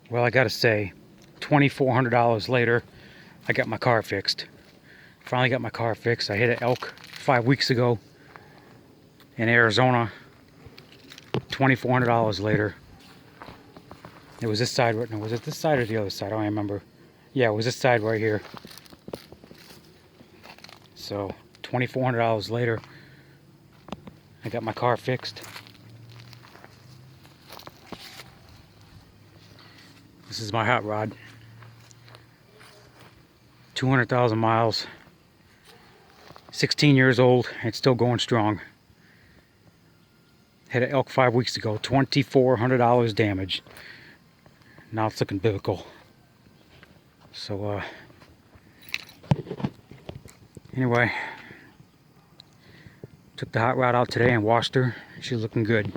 Well, I gotta say, $2,400 later, I got my car fixed. Finally got my car fixed. I hit an elk 5 weeks ago in Arizona. $2,400 later. It was this side. No, was it this side or the other side? I don't remember. Yeah, it was this side right here. So, $2,400 later, I got my car fixed. This is my hot rod. 200,000 miles. 16 years old. It's still going strong. Hit an elk 5 weeks ago. $2,400 damage. Now it's looking biblical. So, anyway, took the hot rod out today and washed her. She's looking good.